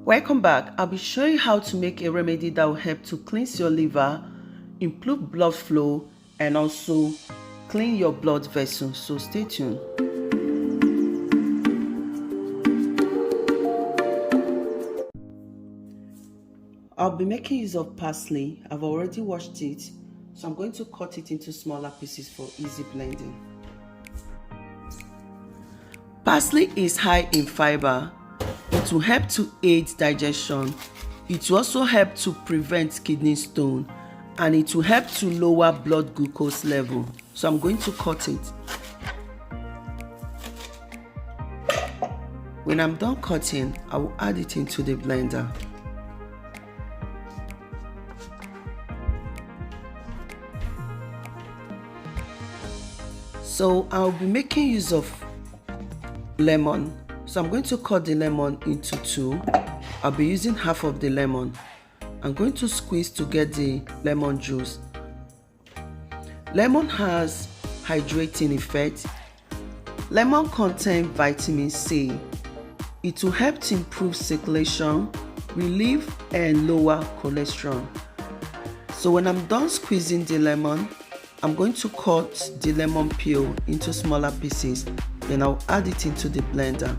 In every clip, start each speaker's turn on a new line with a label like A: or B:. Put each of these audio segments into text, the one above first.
A: Welcome back. I'll be showing you how to make a remedy that will help to cleanse your liver, improve blood flow, and also clean your blood vessels. So stay tuned. I'll be making use of parsley. I've already washed it, so I'm going to cut it into smaller pieces for easy blending. Parsley is high in fiber. It will help to aid digestion. It will also help to prevent kidney stone, and it will help to lower blood glucose level. So I'm going to cut it. When I'm done cutting, I will add it into the blender. So I'll be making use of lemon. So I'm going to cut the lemon into two. I'll be using half of the lemon. I'm going to squeeze to get the lemon juice. Lemon has hydrating effect. Lemon contains vitamin C. It will help to improve circulation, relieve and lower cholesterol. So when I'm done squeezing the lemon, I'm going to cut the lemon peel into smaller pieces. Then I'll add it into the blender.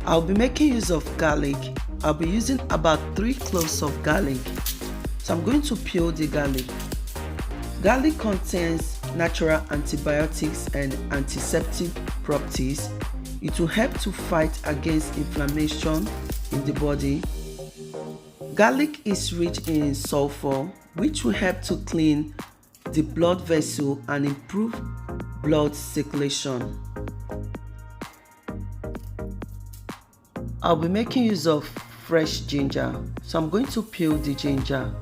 A: I'll be making use of garlic. I'll be using about 3 cloves of garlic. So I'm going to peel the garlic. Garlic contains natural antibiotics and antiseptic properties. It will help to fight against inflammation in the body. Garlic is rich in sulfur, which will help to clean the blood vessel and improve blood circulation. I'll be making use of fresh ginger, so I'm going to peel the ginger.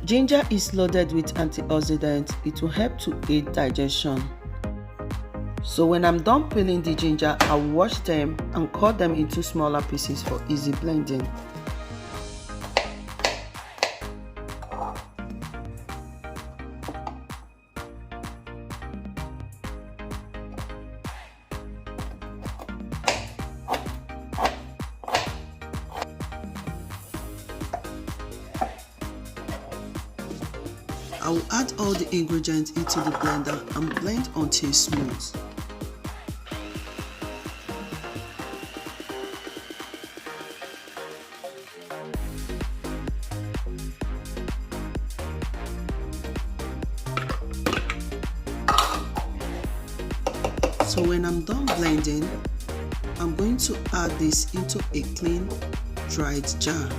A: Ginger is loaded with antioxidants. It will help to aid digestion. So when I'm done peeling the ginger, I'll wash them and cut them into smaller pieces for easy blending. I will add all the ingredients into the blender and blend until smooth. So when I'm done blending, I'm going to add this into a clean, dried jar.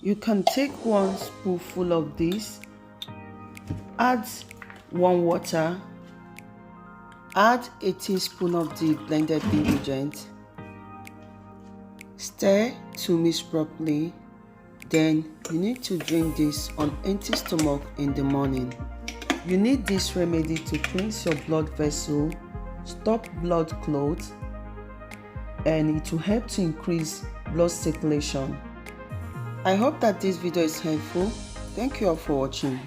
A: You can take 1 spoonful of this, add warm water, add a teaspoon of the blended ingredient, stir to mix properly. Then you need to drink this on empty stomach in the morning. You need this remedy to cleanse your blood vessel, stop blood clots, and it will help to increase blood circulation. I hope that this video is helpful. Thank you all for watching.